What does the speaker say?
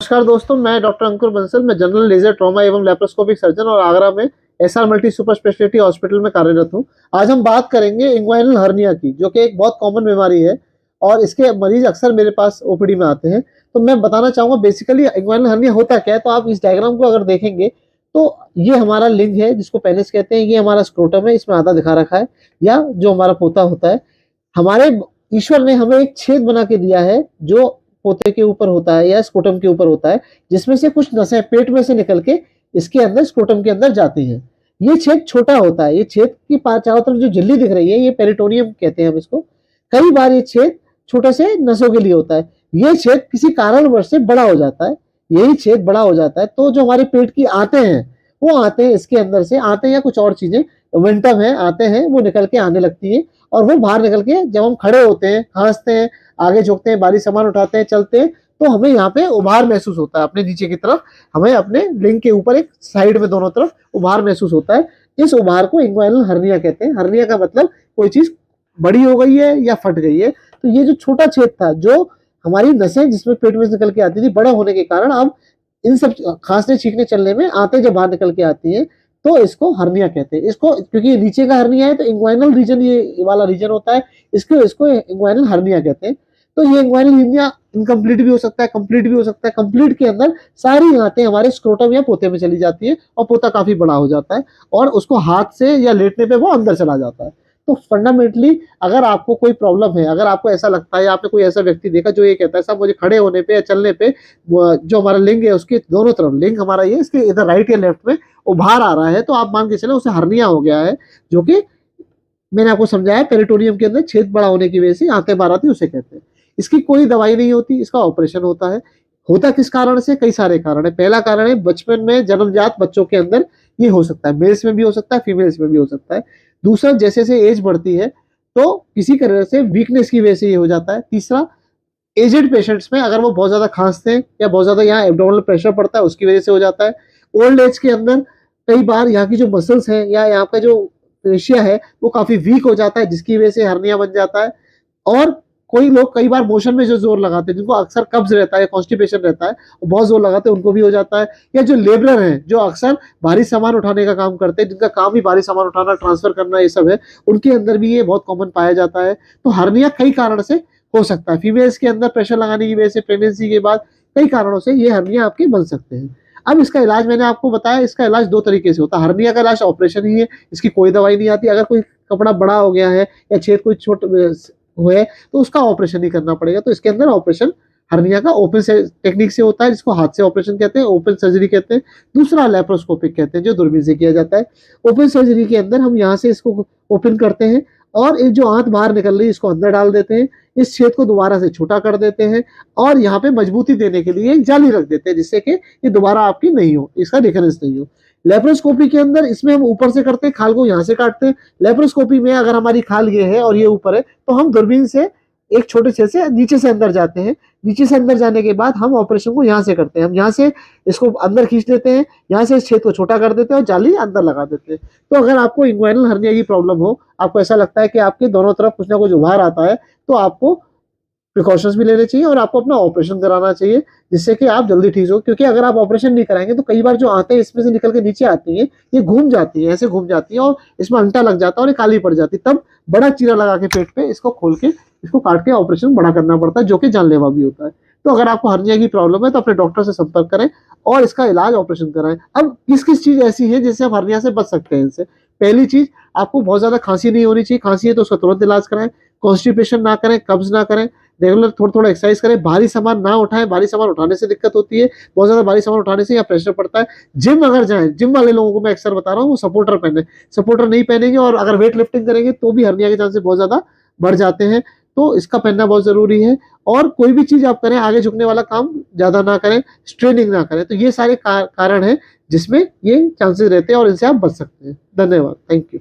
नमस्कार दोस्तों, मैं डॉक्टर अंकुर बंसल। मैं जनरल लेजर ट्रॉमा एवं लैप्रोस्कोपिक सर्जन और आगरा में SR multi super speciality hospital में कार्यरत हूं। आज हम बात करेंगे इंग्वाइनल हर्निया की, जो कि एक बहुत कॉमन बीमारी है और इसके मरीज अक्सर मेरे पास ओपीडी में आते हैं। तो मैं बताना चाहूंगा बेसिकली इंग्वाइनल हर्निया होता क्या है। तो आप इस डायग्राम को अगर देखेंगे तो ये हमारा लिंग है जिसको पेनिस कहते हैं, ये हमारा स्क्रोटम है, इसमें आधा दिखा रखा है, या जो हमारा पोता होता है। हमारे ईश्वर ने हमें एक छेद बना के दिया है जो पोते के ऊपर होता है या स्क्रोटम के ऊपर होता है, जिसमें से कुछ नसें पेट में से निकल के इसके अंदर स्क्रोटम के अंदर जाती हैं। ये छेद छोटा होता है। ये छेद की चारों तरफ जो झिल्ली दिख रही है, ये पेरिटोनियम कहते हैं हम इसको। कई बार ये छेद छोटे से नसों के लिए होता है। ये छेद किसी कारणवश से बड़ा हो जाता है। यही छेद बड़ा हो जाता है तो जो हमारे पेट की आते हैं वो आते हैं, इसके अंदर से आते हैं या कुछ और चीजें विंटम है आते हैं, वो निकल के आने लगती है और वो बाहर निकल के जब हम खड़े होते हैं, खांसते हैं, आगे झुकते हैं, भारी सामान उठाते हैं, चलते हैं, तो हमें यहाँ पे उभार महसूस होता है अपने नीचे की तरफ। हमें अपने लिंग के ऊपर एक साइड में दोनों तरफ उभार महसूस होता है। इस उभार को इंग्वाइनल हर्निया कहते हैं। हर्निया का मतलब कोई चीज बड़ी हो गई है या फट गई है। तो ये जो छोटा छेद था, जो हमारी नसें जिसमें पेट में से निकल के आती थी, बड़ा होने के कारण अब इन सब खांसने छींकने चलने में आते जब बाहर निकल के आती है तो इसको हर्निया कहते हैं। इसको क्योंकि नीचे का हर्निया है तो इंग्वाइनल रीजन ये वाला रीजन होता है, इसको इसको इंग्वाइनल हर्निया कहते हैं। तो ये इंग्वाइनल हर्निया इनकम्प्लीट भी हो सकता है, कंप्लीट भी हो सकता है। कंप्लीट के अंदर सारी आंतें हमारे स्क्रोटम या पोते में चली जाती है और पोता काफी बड़ा हो जाता है और उसको हाथ से या लेटने पे वो अंदर चला जाता है। तो फंडामेंटली अगर आपको कोई प्रॉब्लम है, अगर आपको ऐसा लगता है, आपने कोई ऐसा व्यक्ति देखा जो ये कहता है साहब मुझे खड़े होने पे या चलने पे जो हमारा लिंग है उसके दोनों तरफ, लिंग हमारा ये इसके इधर राइट या लेफ्ट में उभार आ रहा है, तो आप मान के चले उसे हर्निया हो गया है, जो कि मैंने आपको समझाया पेरिटोनियम के अंदर छेद बड़ा होने की वजह से आंतें बाहर आती, उसे कहते हैं। इसकी कोई दवाई नहीं होती, इसका ऑपरेशन होता है। होता किस कारण से? कई सारे कारण है। पहला कारण है बचपन में जन्मजात बच्चों के अंदर ये हो सकता है, मेल्स में भी हो सकता है, फीमेल्स में भी हो सकता है। दूसरा, जैसे जैसे एज बढ़ती है तो किसी तरह से वीकनेस की वजह से ये हो जाता है। तीसरा, एजेड पेशेंट्स में अगर वो बहुत ज्यादा खांसते हैं या बहुत ज्यादा यहाँ एब्डोमिनल प्रेशर पड़ता है उसकी वजह से हो जाता है। ओल्ड एज के अंदर कई बार यहाँ की जो मसल्स हैं या यहाँ का जो एशिया है वो काफी वीक हो जाता है, जिसकी वजह से हर्निया बन जाता है। और कोई लोग कई बार मोशन में जो जोर लगाते हैं, जिनको अक्सर कब्ज रहता है, कॉन्स्टिपेशन रहता है, वो बहुत जोर लगाते हैं, उनको भी हो जाता है। या जो लेबरर हैं जो अक्सर भारी सामान उठाने का काम करते हैं, जिनका काम ही भारी सामान उठाना, ट्रांसफर करना, ये सब है, उनके अंदर भी ये बहुत कॉमन पाया जाता है। तो हर्निया कई कारण से हो सकता है। फीमेल्स के अंदर प्रेशर लगाने की वजह से, प्रेगनेंसी के बाद कई कारणों से ये हर्निया आपके बन सकते हैं। अब इसका इलाज मैंने आपको बताया, इसका इलाज दो तरीके से होता है। हर्निया का इलाज ऑपरेशन ही है, इसकी कोई दवाई नहीं आती। अगर कोई कपड़ा बड़ा हो गया है या छेद कोई छोटे हुए तो उसका ऑपरेशन ही करना पड़ेगा। तो इसके अंदर ऑपरेशन हर्निया का ओपन टेक्निक से होता है, जिसको हाथ से ऑपरेशन कहते हैं, ओपन सर्जरी कहते हैं। दूसरा लैप्रोस्कोपिक कहते हैं, जो दूरबीन से किया जाता है। ओपन सर्जरी के अंदर हम यहाँ से इसको ओपन करते हैं और एक जो आंत बाहर निकल रही है इसको अंदर डाल देते हैं, इस छेद को दोबारा से छोटा कर देते हैं और यहाँ पे मजबूती देने के लिए एक जाली रख देते हैं, जिससे कि ये दोबारा आपकी नहीं हो, इसका रिकरेंस नहीं हो। लेप्रोस्कोपी के अंदर इसमें हम ऊपर से करते हैं, खाल को यहाँ से काटते हैं। लेप्रोस्कोपी में अगर हमारी खाल ये है और ये ऊपर है तो हम दूरबीन से एक छोटे छेद से नीचे से अंदर जाते हैं। नीचे से अंदर जाने के बाद हम ऑपरेशन को यहाँ से करते हैं। हम यहाँ से इसको अंदर खींच लेते हैं, यहाँ से इस छेद को छोटा कर देते हैं और जाली अंदर लगा देते हैं। तो अगर आपको इंग्वाइनल हर्निया की प्रॉब्लम हो, आपको ऐसा लगता है कि आपके दोनों तरफ कुछ ना कुछ उभार आता है, तो आपको प्रिकॉशंस भी लेने चाहिए और आपको अपना ऑपरेशन कराना चाहिए, जिससे कि आप जल्दी ठीक हो। क्योंकि अगर आप ऑपरेशन नहीं कराएंगे तो कई बार जो आते हैं इसमें से निकल के नीचे आती है, ये घूम जाती है, ऐसे घूम जाती है और इसमें अंटा लग जाता है और ये काली पड़ जाती है। तब बड़ा चीरा लगा के पेट पे इसको खोल के इसको काट के ऑपरेशन बड़ा करना पड़ता है, जो कि जानलेवा भी होता है। तो अगर आपको हर्निया की प्रॉब्लम है तो अपने डॉक्टर से संपर्क करें और इसका इलाज ऑपरेशन कराएं। अब किस किस चीज ऐसी है जिससे आप हर्निया से बच सकते हैं इनसे? पहली चीज, आपको बहुत ज्यादा खांसी नहीं होनी चाहिए। खांसी है तो उसका तुरंत इलाज कराएं। कॉन्स्टिपेशन ना करें, कब्ज ना करें, रेगुलर थोड़ा थोड़ा एक्सरसाइज करें, भारी सामान ना उठाएं। भारी सामान उठाने से दिक्कत होती है, बहुत ज्यादा भारी सामान उठाने से या प्रेशर पड़ता है। जिम अगर जाएं, जिम वाले लोगों को मैं अक्सर बता रहा हूँ वो सपोर्टर पहने। सपोर्टर नहीं पहनेंगे और अगर वेट लिफ्टिंग करेंगे तो भी हर्निया के चांसेस बहुत ज्यादा बढ़ जाते हैं। तो इसका पहनना बहुत जरूरी है। और कोई भी चीज आप करें, आगे झुकने वाला काम ज्यादा ना करें, स्ट्रेनिंग ना करें। तो ये सारे कारण हैं जिसमें ये चांसेस रहते हैं और इनसे आप बच सकते हैं। धन्यवाद, थैंक यू।